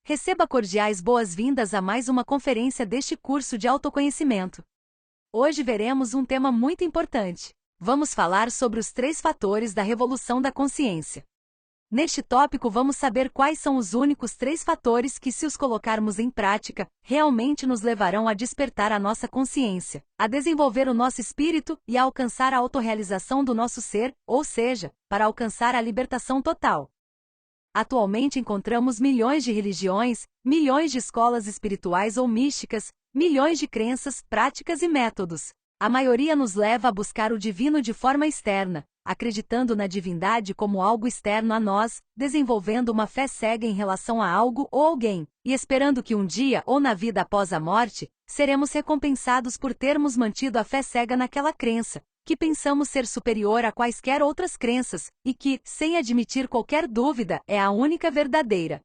Receba cordiais boas-vindas a mais uma conferência deste curso de autoconhecimento. Hoje veremos um tema muito importante. Vamos falar sobre os 3 fatores da revolução da consciência. Neste tópico vamos saber quais são os únicos 3 fatores que, se os colocarmos em prática, realmente nos levarão a despertar a nossa consciência, a desenvolver o nosso espírito e a alcançar a autorrealização do nosso ser, ou seja, para alcançar a libertação total. Atualmente encontramos milhões de religiões, milhões de escolas espirituais ou místicas, milhões de crenças, práticas e métodos. A maioria nos leva a buscar o divino de forma externa, acreditando na divindade como algo externo a nós, desenvolvendo uma fé cega em relação a algo ou alguém, e esperando que um dia ou na vida após a morte, seremos recompensados por termos mantido a fé cega naquela crença, que pensamos ser superior a quaisquer outras crenças, e que, sem admitir qualquer dúvida, é a única verdadeira.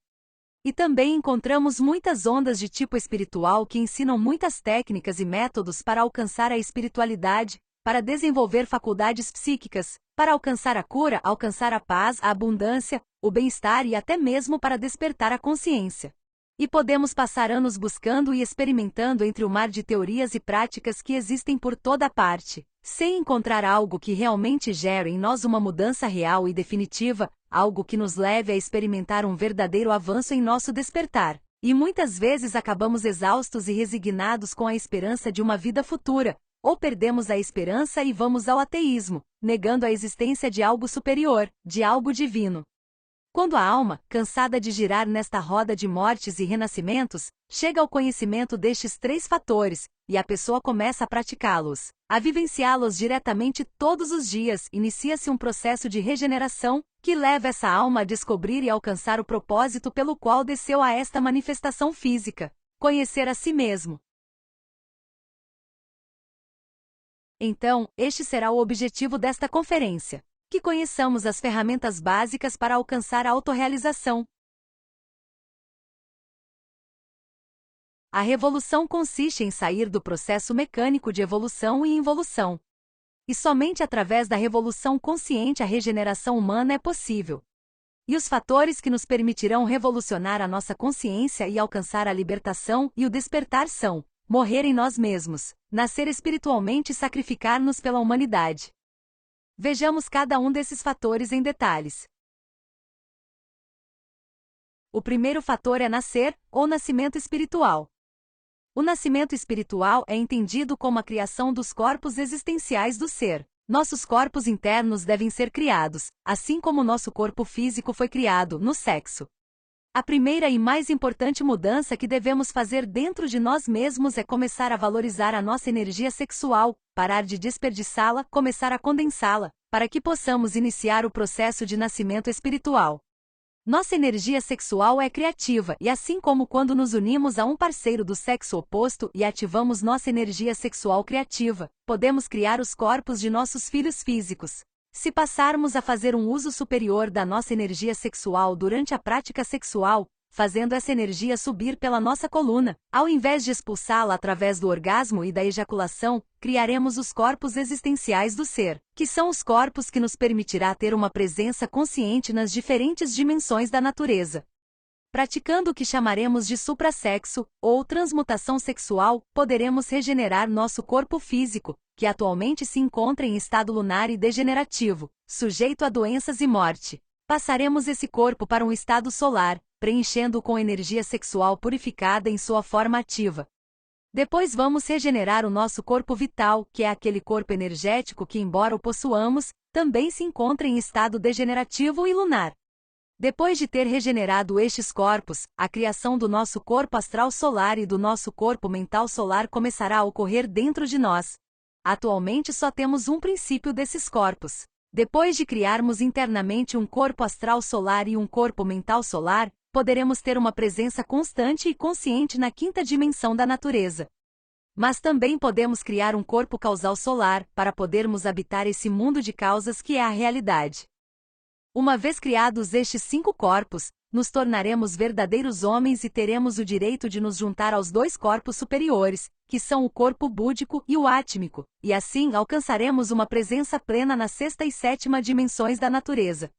E também encontramos muitas ondas de tipo espiritual que ensinam muitas técnicas e métodos para alcançar a espiritualidade, para desenvolver faculdades psíquicas, para alcançar a cura, alcançar a paz, a abundância, o bem-estar e até mesmo para despertar a consciência. E podemos passar anos buscando e experimentando entre o mar de teorias e práticas que existem por toda parte, sem encontrar algo que realmente gere em nós uma mudança real e definitiva, algo que nos leve a experimentar um verdadeiro avanço em nosso despertar. E muitas vezes acabamos exaustos e resignados com a esperança de uma vida futura, ou perdemos a esperança e vamos ao ateísmo, negando a existência de algo superior, de algo divino. Quando a alma, cansada de girar nesta roda de mortes e renascimentos, chega ao conhecimento destes 3 fatores, e a pessoa começa a praticá-los, a vivenciá-los diretamente todos os dias, inicia-se um processo de regeneração, que leva essa alma a descobrir e alcançar o propósito pelo qual desceu a esta manifestação física: conhecer a si mesmo. Então, este será o objetivo desta conferência: que conheçamos as ferramentas básicas para alcançar a autorrealização. A revolução consiste em sair do processo mecânico de evolução e involução. E somente através da revolução consciente a regeneração humana é possível. E os fatores que nos permitirão revolucionar a nossa consciência e alcançar a libertação e o despertar são: morrer em nós mesmos, nascer espiritualmente e sacrificar-nos pela humanidade. Vejamos cada um desses fatores em detalhes. O primeiro fator é nascer, ou nascimento espiritual. O nascimento espiritual é entendido como a criação dos corpos existenciais do ser. Nossos corpos internos devem ser criados, assim como nosso corpo físico foi criado, no sexo. A primeira e mais importante mudança que devemos fazer dentro de nós mesmos é começar a valorizar a nossa energia sexual, parar de desperdiçá-la, começar a condensá-la, para que possamos iniciar o processo de nascimento espiritual. Nossa energia sexual é criativa e, assim como quando nos unimos a um parceiro do sexo oposto e ativamos nossa energia sexual criativa, podemos criar os corpos de nossos filhos físicos. Se passarmos a fazer um uso superior da nossa energia sexual durante a prática sexual, fazendo essa energia subir pela nossa coluna, ao invés de expulsá-la através do orgasmo e da ejaculação, criaremos os corpos existenciais do ser, que são os corpos que nos permitirá ter uma presença consciente nas diferentes dimensões da natureza. Praticando o que chamaremos de suprassexo, ou transmutação sexual, poderemos regenerar nosso corpo físico, que atualmente se encontra em estado lunar e degenerativo, sujeito a doenças e morte. Passaremos esse corpo para um estado solar, preenchendo-o com energia sexual purificada em sua forma ativa. Depois vamos regenerar o nosso corpo vital, que é aquele corpo energético que, embora o possuamos, também se encontra em estado degenerativo e lunar. Depois de ter regenerado estes corpos, a criação do nosso corpo astral solar e do nosso corpo mental solar começará a ocorrer dentro de nós. Atualmente só temos um princípio desses corpos. Depois de criarmos internamente um corpo astral solar e um corpo mental solar, poderemos ter uma presença constante e consciente na 5ª dimensão da natureza. Mas também podemos criar um corpo causal solar, para podermos habitar esse mundo de causas que é a realidade. Uma vez criados estes 5 corpos, nos tornaremos verdadeiros homens e teremos o direito de nos juntar aos 2 corpos superiores, que são o corpo búdico e o átmico, e assim alcançaremos uma presença plena na 6ª e 7ª dimensões da natureza.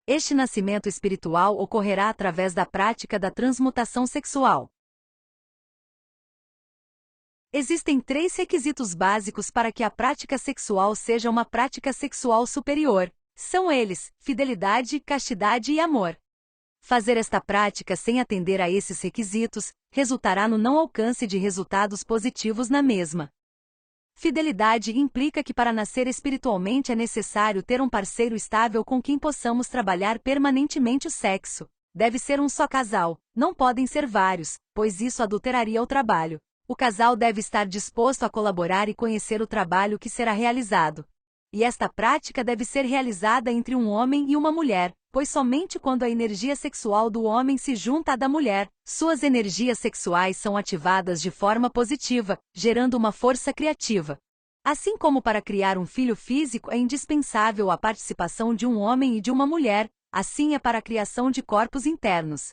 Este nascimento espiritual ocorrerá através da prática da transmutação sexual. Existem 3 requisitos básicos para que a prática sexual seja uma prática sexual superior. São eles: fidelidade, castidade e amor. Fazer esta prática sem atender a esses requisitos resultará no não alcance de resultados positivos na mesma. Fidelidade implica que para nascer espiritualmente é necessário ter um parceiro estável com quem possamos trabalhar permanentemente o sexo. Deve ser um só casal, não podem ser vários, pois isso adulteraria o trabalho. O casal deve estar disposto a colaborar e conhecer o trabalho que será realizado. E esta prática deve ser realizada entre um homem e uma mulher, pois somente quando a energia sexual do homem se junta à da mulher, suas energias sexuais são ativadas de forma positiva, gerando uma força criativa. Assim como para criar um filho físico é indispensável a participação de um homem e de uma mulher, assim é para a criação de corpos internos.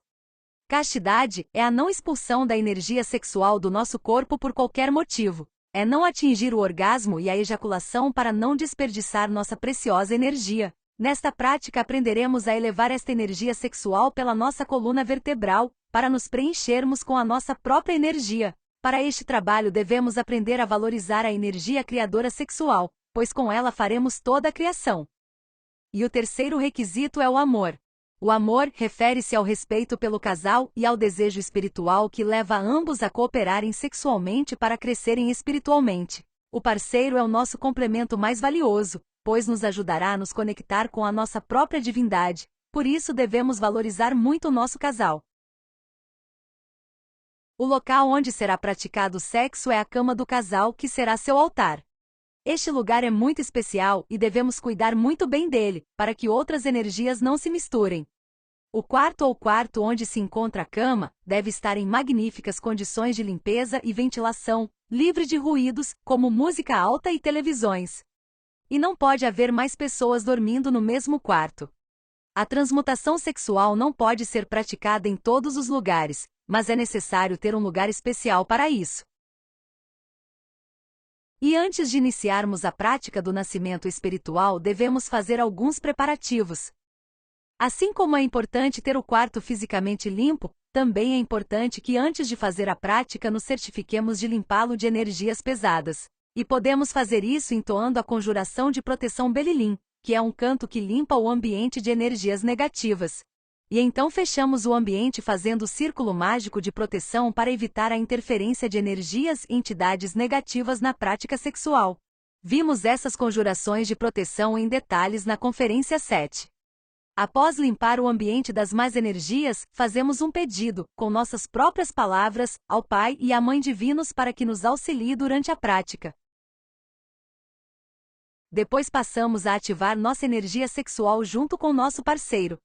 Castidade é a não expulsão da energia sexual do nosso corpo por qualquer motivo. É não atingir o orgasmo e a ejaculação para não desperdiçar nossa preciosa energia. Nesta prática aprenderemos a elevar esta energia sexual pela nossa coluna vertebral, para nos preenchermos com a nossa própria energia. Para este trabalho devemos aprender a valorizar a energia criadora sexual, pois com ela faremos toda a criação. E o terceiro requisito é o amor. O amor refere-se ao respeito pelo casal e ao desejo espiritual que leva ambos a cooperarem sexualmente para crescerem espiritualmente. O parceiro é o nosso complemento mais valioso, pois nos ajudará a nos conectar com a nossa própria divindade, por isso devemos valorizar muito o nosso casal. O local onde será praticado o sexo é a cama do casal, que será seu altar. Este lugar é muito especial e devemos cuidar muito bem dele, para que outras energias não se misturem. O quarto ou quarto onde se encontra a cama deve estar em magníficas condições de limpeza e ventilação, livre de ruídos, como música alta e televisões. E não pode haver mais pessoas dormindo no mesmo quarto. A transmutação sexual não pode ser praticada em todos os lugares, mas é necessário ter um lugar especial para isso. E antes de iniciarmos a prática do nascimento espiritual, devemos fazer alguns preparativos. Assim como é importante ter o quarto fisicamente limpo, também é importante que antes de fazer a prática nos certifiquemos de limpá-lo de energias pesadas. E podemos fazer isso entoando a conjuração de proteção Belilim, que é um canto que limpa o ambiente de energias negativas. E então fechamos o ambiente fazendo o círculo mágico de proteção para evitar a interferência de energias e entidades negativas na prática sexual. Vimos essas conjurações de proteção em detalhes na Conferência 7. Após limpar o ambiente das más energias, fazemos um pedido, com nossas próprias palavras, ao Pai e à Mãe Divinos para que nos auxilie durante a prática. Depois passamos a ativar nossa energia sexual junto com nosso parceiro.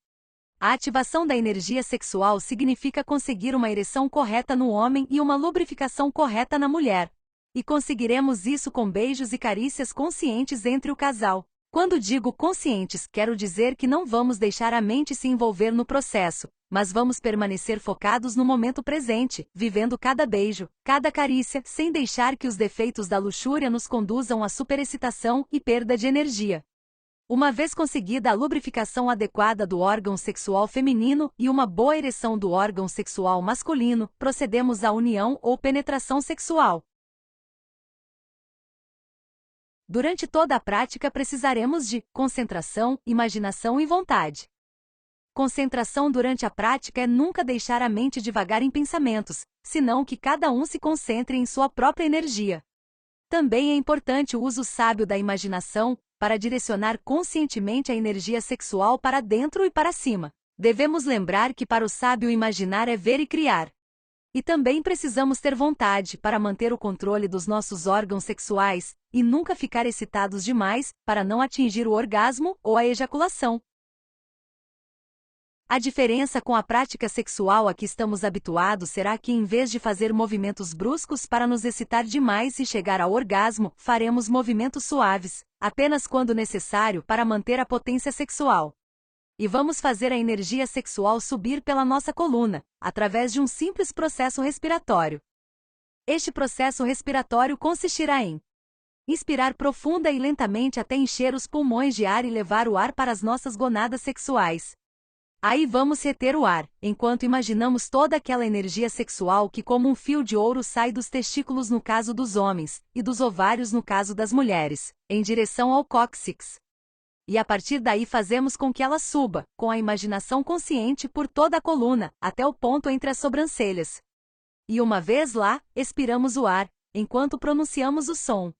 A ativação da energia sexual significa conseguir uma ereção correta no homem e uma lubrificação correta na mulher. E conseguiremos isso com beijos e carícias conscientes entre o casal. Quando digo conscientes, quero dizer que não vamos deixar a mente se envolver no processo, mas vamos permanecer focados no momento presente, vivendo cada beijo, cada carícia, sem deixar que os defeitos da luxúria nos conduzam à superexcitação e perda de energia. Uma vez conseguida a lubrificação adequada do órgão sexual feminino e uma boa ereção do órgão sexual masculino, procedemos à união ou penetração sexual. Durante toda a prática precisaremos de concentração, imaginação e vontade. Concentração durante a prática é nunca deixar a mente divagar em pensamentos, senão que cada um se concentre em sua própria energia. Também é importante o uso sábio da imaginação, para direcionar conscientemente a energia sexual para dentro e para cima. Devemos lembrar que para o sábio imaginar é ver e criar. E também precisamos ter vontade para manter o controle dos nossos órgãos sexuais, e nunca ficar excitados demais, para não atingir o orgasmo ou a ejaculação. A diferença com a prática sexual a que estamos habituados será que, em vez de fazer movimentos bruscos para nos excitar demais e chegar ao orgasmo, faremos movimentos suaves, apenas quando necessário para manter a potência sexual. E vamos fazer a energia sexual subir pela nossa coluna, através de um simples processo respiratório. Este processo respiratório consistirá em inspirar profunda e lentamente até encher os pulmões de ar e levar o ar para as nossas gonadas sexuais. Aí vamos reter o ar, enquanto imaginamos toda aquela energia sexual que como um fio de ouro sai dos testículos no caso dos homens, e dos ovários no caso das mulheres, em direção ao cóccix. E a partir daí fazemos com que ela suba, com a imaginação consciente por toda a coluna, até o ponto entre as sobrancelhas. E uma vez lá, expiramos o ar, enquanto pronunciamos o som.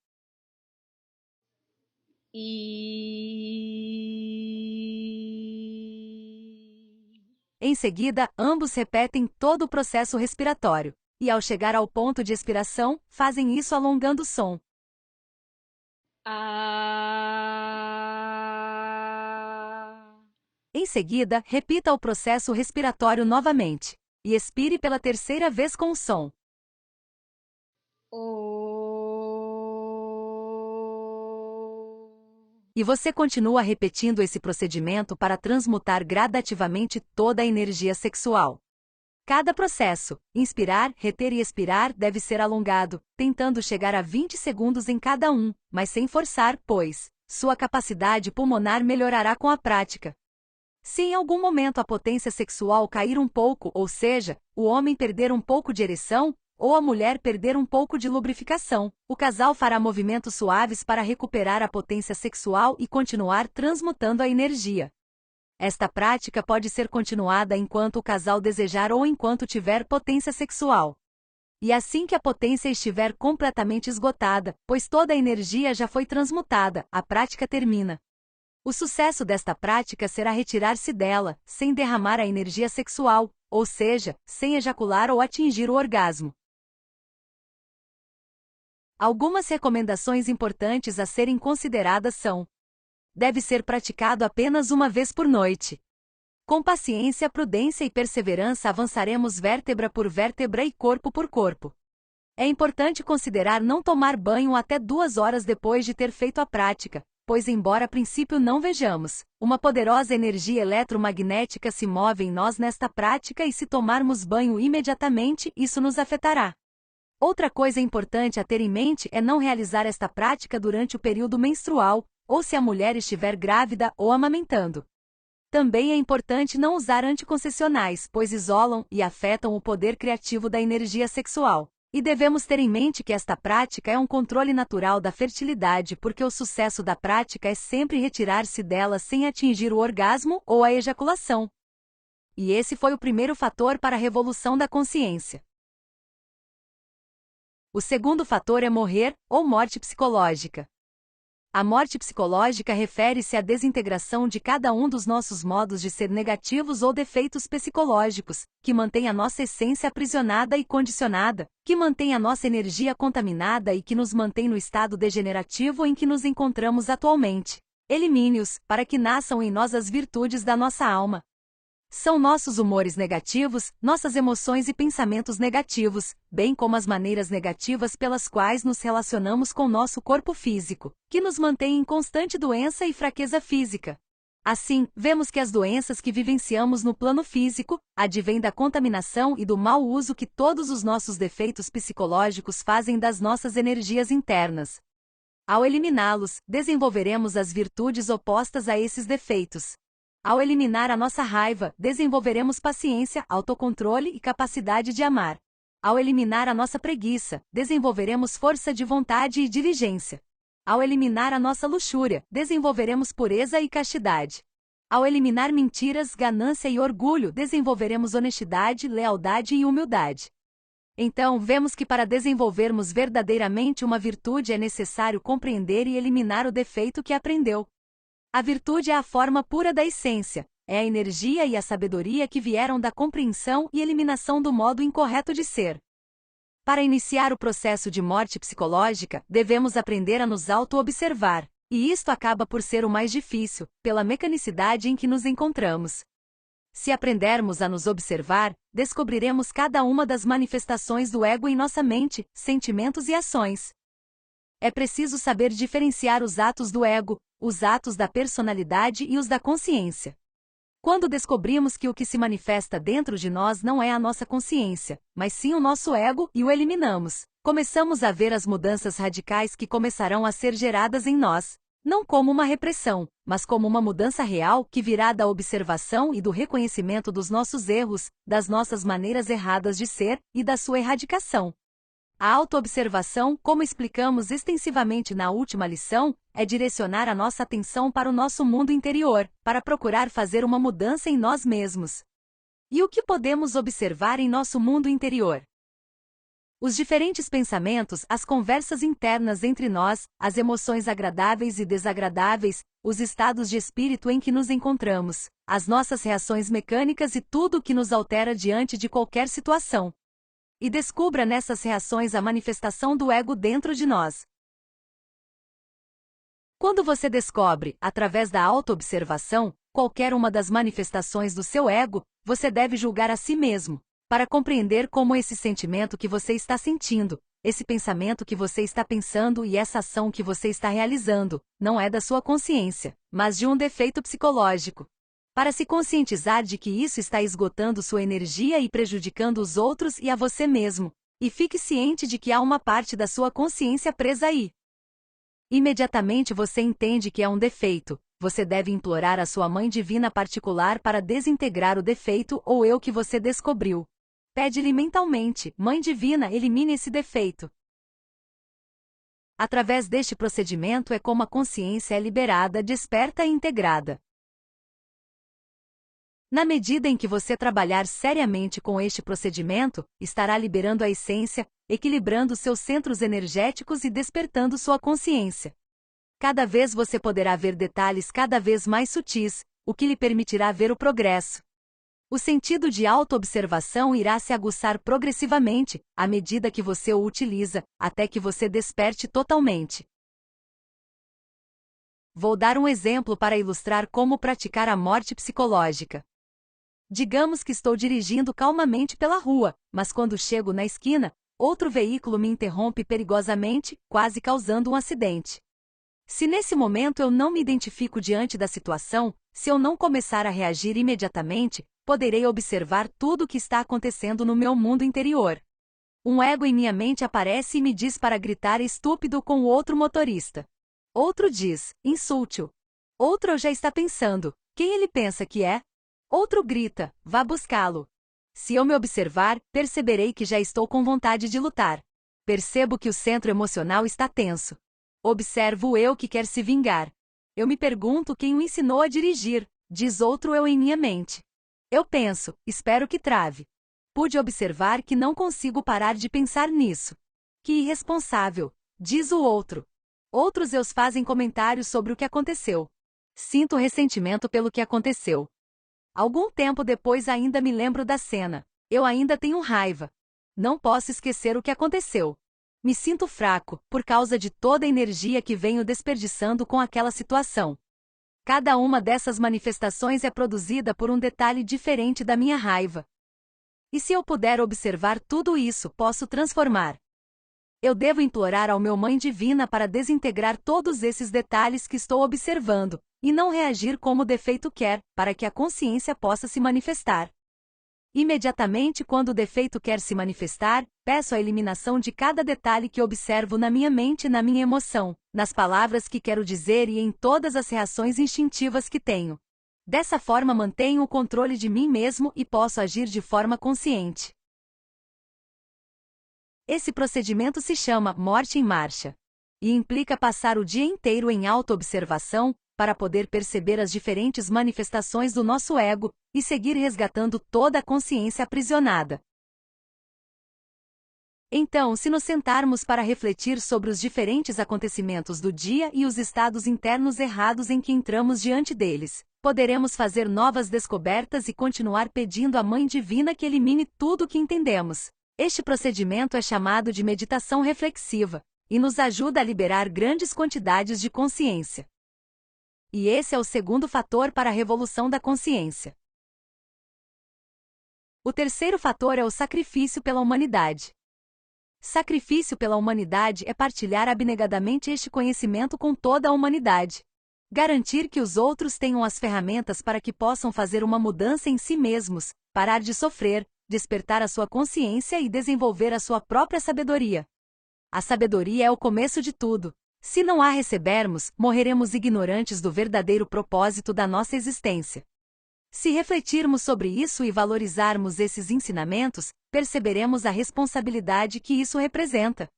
Em seguida, ambos repetem todo o processo respiratório, e ao chegar ao ponto de expiração, fazem isso alongando o som. Em seguida, repita o processo respiratório novamente, e expire pela terceira vez com o som. E você continua repetindo esse procedimento para transmutar gradativamente toda a energia sexual. Cada processo, inspirar, reter e expirar, deve ser alongado, tentando chegar a 20 segundos em cada um, mas sem forçar, pois sua capacidade pulmonar melhorará com a prática. Se em algum momento a potência sexual cair um pouco, ou seja, o homem perder um pouco de ereção, ou a mulher perder um pouco de lubrificação, o casal fará movimentos suaves para recuperar a potência sexual e continuar transmutando a energia. Esta prática pode ser continuada enquanto o casal desejar ou enquanto tiver potência sexual. E assim que a potência estiver completamente esgotada, pois toda a energia já foi transmutada, a prática termina. O sucesso desta prática será retirar-se dela, sem derramar a energia sexual, ou seja, sem ejacular ou atingir o orgasmo. Algumas recomendações importantes a serem consideradas são: deve ser praticado apenas uma vez por noite. Com paciência, prudência e perseverança avançaremos vértebra por vértebra e corpo por corpo. É importante considerar não tomar banho até 2 horas depois de ter feito a prática, pois embora a princípio não vejamos, uma poderosa energia eletromagnética se move em nós nesta prática e se tomarmos banho imediatamente, isso nos afetará. Outra coisa importante a ter em mente é não realizar esta prática durante o período menstrual, ou se a mulher estiver grávida ou amamentando. Também é importante não usar anticoncepcionais, pois isolam e afetam o poder criativo da energia sexual. E devemos ter em mente que esta prática é um controle natural da fertilidade, porque o sucesso da prática é sempre retirar-se dela sem atingir o orgasmo ou a ejaculação. E esse foi o primeiro fator para a revolução da consciência. O segundo fator é morrer, ou morte psicológica. A morte psicológica refere-se à desintegração de cada um dos nossos modos de ser negativos ou defeitos psicológicos, que mantém a nossa essência aprisionada e condicionada, que mantém a nossa energia contaminada e que nos mantém no estado degenerativo em que nos encontramos atualmente. Elimine-os, para que nasçam em nós as virtudes da nossa alma. São nossos humores negativos, nossas emoções e pensamentos negativos, bem como as maneiras negativas pelas quais nos relacionamos com nosso corpo físico, que nos mantém em constante doença e fraqueza física. Assim, vemos que as doenças que vivenciamos no plano físico advêm da contaminação e do mau uso que todos os nossos defeitos psicológicos fazem das nossas energias internas. Ao eliminá-los, desenvolveremos as virtudes opostas a esses defeitos. Ao eliminar a nossa raiva, desenvolveremos paciência, autocontrole e capacidade de amar. Ao eliminar a nossa preguiça, desenvolveremos força de vontade e diligência. Ao eliminar a nossa luxúria, desenvolveremos pureza e castidade. Ao eliminar mentiras, ganância e orgulho, desenvolveremos honestidade, lealdade e humildade. Então, vemos que para desenvolvermos verdadeiramente uma virtude é necessário compreender e eliminar o defeito que aprendeu. A virtude é a forma pura da essência, é a energia e a sabedoria que vieram da compreensão e eliminação do modo incorreto de ser. Para iniciar o processo de morte psicológica, devemos aprender a nos auto-observar, e isto acaba por ser o mais difícil, pela mecanicidade em que nos encontramos. Se aprendermos a nos observar, descobriremos cada uma das manifestações do ego em nossa mente, sentimentos e ações. É preciso saber diferenciar os atos do ego, os atos da personalidade e os da consciência. Quando descobrimos que o que se manifesta dentro de nós não é a nossa consciência, mas sim o nosso ego, e o eliminamos, começamos a ver as mudanças radicais que começarão a ser geradas em nós. Não como uma repressão, mas como uma mudança real que virá da observação e do reconhecimento dos nossos erros, das nossas maneiras erradas de ser e da sua erradicação. A autoobservação, como explicamos extensivamente na última lição, é direcionar a nossa atenção para o nosso mundo interior, para procurar fazer uma mudança em nós mesmos. E o que podemos observar em nosso mundo interior? Os diferentes pensamentos, as conversas internas entre nós, as emoções agradáveis e desagradáveis, os estados de espírito em que nos encontramos, as nossas reações mecânicas e tudo o que nos altera diante de qualquer situação. E descubra nessas reações a manifestação do ego dentro de nós. Quando você descobre, através da autoobservação, qualquer uma das manifestações do seu ego, você deve julgar a si mesmo, para compreender como esse sentimento que você está sentindo, esse pensamento que você está pensando e essa ação que você está realizando, não é da sua consciência, mas de um defeito psicológico. Para se conscientizar de que isso está esgotando sua energia e prejudicando os outros e a você mesmo, e fique ciente de que há uma parte da sua consciência presa aí. Imediatamente você entende que é um defeito, você deve implorar a sua Mãe Divina particular para desintegrar o defeito ou eu que você descobriu. Pede-lhe mentalmente, Mãe Divina, elimine esse defeito. Através deste procedimento é como a consciência é liberada, desperta e integrada. Na medida em que você trabalhar seriamente com este procedimento, estará liberando a essência, equilibrando seus centros energéticos e despertando sua consciência. Cada vez você poderá ver detalhes cada vez mais sutis, o que lhe permitirá ver o progresso. O sentido de autoobservação irá se aguçar progressivamente, à medida que você o utiliza, até que você desperte totalmente. Vou dar um exemplo para ilustrar como praticar a morte psicológica. Digamos que estou dirigindo calmamente pela rua, mas quando chego na esquina, outro veículo me interrompe perigosamente, quase causando um acidente. Se nesse momento eu não me identifico diante da situação, se eu não começar a reagir imediatamente, poderei observar tudo o que está acontecendo no meu mundo interior. Um ego em minha mente aparece e me diz para gritar estúpido com o outro motorista. Outro diz, insulte-o. Outro já está pensando, quem ele pensa que é? Outro grita, vá buscá-lo. Se eu me observar, perceberei que já estou com vontade de lutar. Percebo que o centro emocional está tenso. Observo o eu que quer se vingar. Eu me pergunto quem o ensinou a dirigir, diz outro eu em minha mente. Eu penso, espero que trave. Pude observar que não consigo parar de pensar nisso. Que irresponsável, diz o outro. Outros eus fazem comentários sobre o que aconteceu. Sinto ressentimento pelo que aconteceu. Algum tempo depois ainda me lembro da cena. Eu ainda tenho raiva. Não posso esquecer o que aconteceu. Me sinto fraco, por causa de toda a energia que venho desperdiçando com aquela situação. Cada uma dessas manifestações é produzida por um detalhe diferente da minha raiva. E se eu puder observar tudo isso, posso transformar. Eu devo implorar ao meu Mãe Divina para desintegrar todos esses detalhes que estou observando, e não reagir como o defeito quer, para que a consciência possa se manifestar. Imediatamente quando o defeito quer se manifestar, peço a eliminação de cada detalhe que observo na minha mente e na minha emoção, nas palavras que quero dizer e em todas as reações instintivas que tenho. Dessa forma mantenho o controle de mim mesmo e posso agir de forma consciente. Esse procedimento se chama morte em marcha e implica passar o dia inteiro em autoobservação para poder perceber as diferentes manifestações do nosso ego e seguir resgatando toda a consciência aprisionada. Então, se nos sentarmos para refletir sobre os diferentes acontecimentos do dia e os estados internos errados em que entramos diante deles, poderemos fazer novas descobertas e continuar pedindo à Mãe Divina que elimine tudo o que entendemos. Este procedimento é chamado de meditação reflexiva, e nos ajuda a liberar grandes quantidades de consciência. E esse é o segundo fator para a revolução da consciência. O terceiro fator é o sacrifício pela humanidade. Sacrifício pela humanidade é partilhar abnegadamente este conhecimento com toda a humanidade. Garantir que os outros tenham as ferramentas para que possam fazer uma mudança em si mesmos, parar de sofrer, despertar a sua consciência e desenvolver a sua própria sabedoria. A sabedoria é o começo de tudo. Se não a recebermos, morreremos ignorantes do verdadeiro propósito da nossa existência. Se refletirmos sobre isso e valorizarmos esses ensinamentos, perceberemos a responsabilidade que isso representa.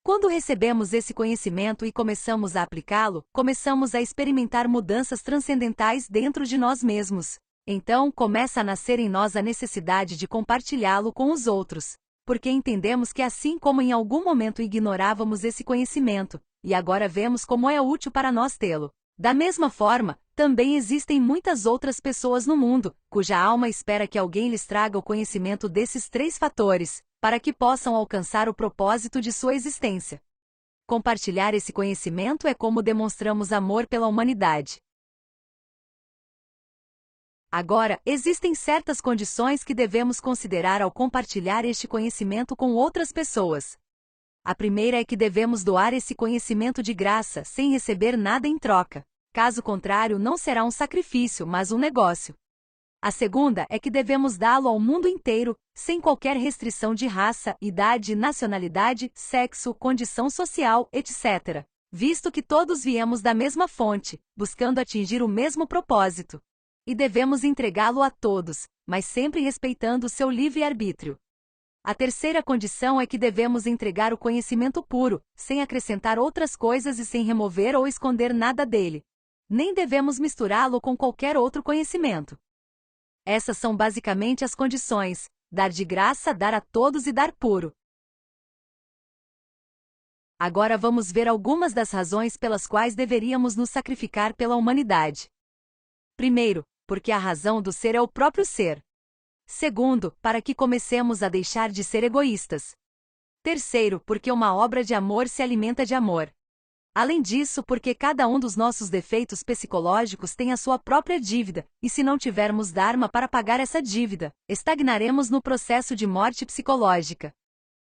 Quando recebemos esse conhecimento e começamos a aplicá-lo, começamos a experimentar mudanças transcendentais dentro de nós mesmos. Então, começa a nascer em nós a necessidade de compartilhá-lo com os outros, porque entendemos que assim como em algum momento ignorávamos esse conhecimento, e agora vemos como é útil para nós tê-lo. Da mesma forma, também existem muitas outras pessoas no mundo, cuja alma espera que alguém lhes traga o conhecimento desses 3 fatores, para que possam alcançar o propósito de sua existência. Compartilhar esse conhecimento é como demonstramos amor pela humanidade. Agora, existem certas condições que devemos considerar ao compartilhar este conhecimento com outras pessoas. A primeira é que devemos doar esse conhecimento de graça, sem receber nada em troca. Caso contrário, não será um sacrifício, mas um negócio. A segunda é que devemos dá-lo ao mundo inteiro, sem qualquer restrição de raça, idade, nacionalidade, sexo, condição social, etc., visto que todos viemos da mesma fonte, buscando atingir o mesmo propósito. E devemos entregá-lo a todos, mas sempre respeitando o seu livre-arbítrio. A terceira condição é que devemos entregar o conhecimento puro, sem acrescentar outras coisas e sem remover ou esconder nada dele. Nem devemos misturá-lo com qualquer outro conhecimento. Essas são basicamente as condições: dar de graça, dar a todos e dar puro. Agora vamos ver algumas das razões pelas quais deveríamos nos sacrificar pela humanidade. Primeiro, porque a razão do ser é o próprio ser. Segundo, para que comecemos a deixar de ser egoístas. Terceiro, porque uma obra de amor se alimenta de amor. Além disso, porque cada um dos nossos defeitos psicológicos tem a sua própria dívida, e se não tivermos dharma para pagar essa dívida, estagnaremos no processo de morte psicológica.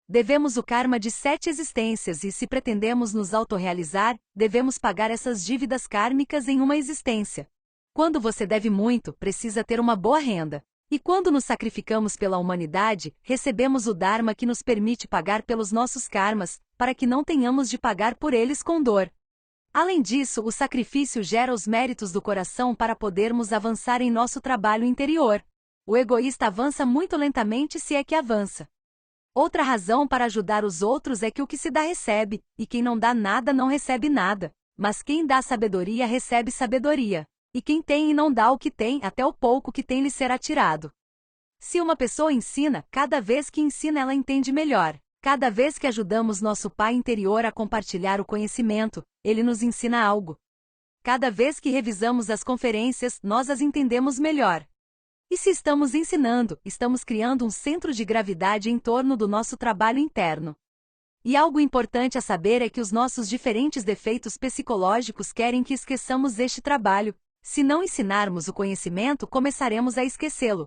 Devemos o karma de 7 existências e se pretendemos nos autorrealizar, devemos pagar essas dívidas kármicas em uma existência. Quando você deve muito, precisa ter uma boa renda. E quando nos sacrificamos pela humanidade, recebemos o Dharma que nos permite pagar pelos nossos karmas, para que não tenhamos de pagar por eles com dor. Além disso, o sacrifício gera os méritos do coração para podermos avançar em nosso trabalho interior. O egoísta avança muito lentamente se é que avança. Outra razão para ajudar os outros é que o que se dá recebe, e quem não dá nada não recebe nada. Mas quem dá sabedoria recebe sabedoria. E quem tem e não dá o que tem, até o pouco que tem lhe será tirado. Se uma pessoa ensina, cada vez que ensina ela entende melhor. Cada vez que ajudamos nosso Pai interior a compartilhar o conhecimento, ele nos ensina algo. Cada vez que revisamos as conferências, nós as entendemos melhor. E se estamos ensinando, estamos criando um centro de gravidade em torno do nosso trabalho interno. E algo importante a saber é que os nossos diferentes defeitos psicológicos querem que esqueçamos este trabalho. Se não ensinarmos o conhecimento, começaremos a esquecê-lo.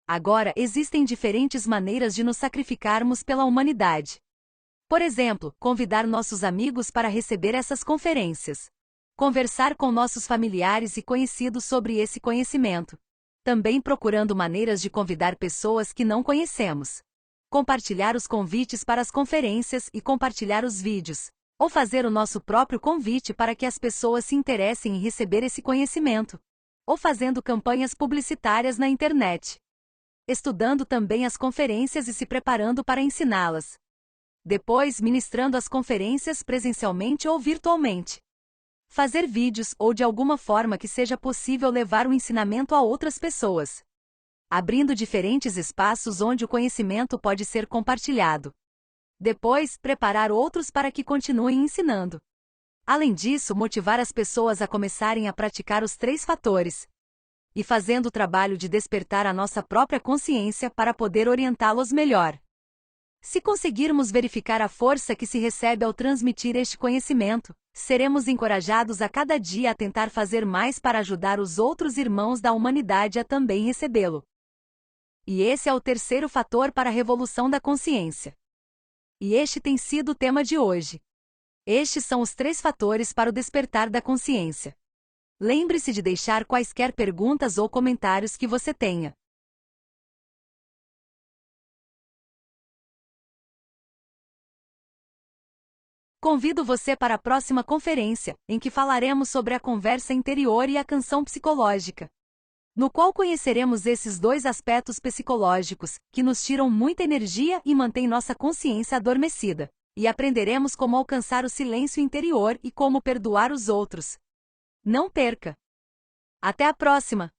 Agora, existem diferentes maneiras de nos sacrificarmos pela humanidade. Por exemplo, convidar nossos amigos para receber essas conferências. Conversar com nossos familiares e conhecidos sobre esse conhecimento. Também procurando maneiras de convidar pessoas que não conhecemos. Compartilhar os convites para as conferências e compartilhar os vídeos. Ou fazer o nosso próprio convite para que as pessoas se interessem em receber esse conhecimento. Ou fazendo campanhas publicitárias na internet. Estudando também as conferências e se preparando para ensiná-las. Depois, ministrando as conferências presencialmente ou virtualmente. Fazer vídeos ou de alguma forma que seja possível levar o ensinamento a outras pessoas. Abrindo diferentes espaços onde o conhecimento pode ser compartilhado. Depois, preparar outros para que continuem ensinando. Além disso, motivar as pessoas a começarem a praticar os 3 fatores. E fazendo o trabalho de despertar a nossa própria consciência para poder orientá-los melhor. Se conseguirmos verificar a força que se recebe ao transmitir este conhecimento, seremos encorajados a cada dia a tentar fazer mais para ajudar os outros irmãos da humanidade a também recebê-lo. E esse é o terceiro fator para a revolução da consciência. E este tem sido o tema de hoje. Estes são os 3 fatores para o despertar da consciência. Lembre-se de deixar quaisquer perguntas ou comentários que você tenha. Convido você para a próxima conferência, em que falaremos sobre a conversa interior e a canção psicológica, no qual conheceremos esses dois aspectos psicológicos, que nos tiram muita energia e mantêm nossa consciência adormecida. E aprenderemos como alcançar o silêncio interior e como perdoar os outros. Não perca! Até a próxima!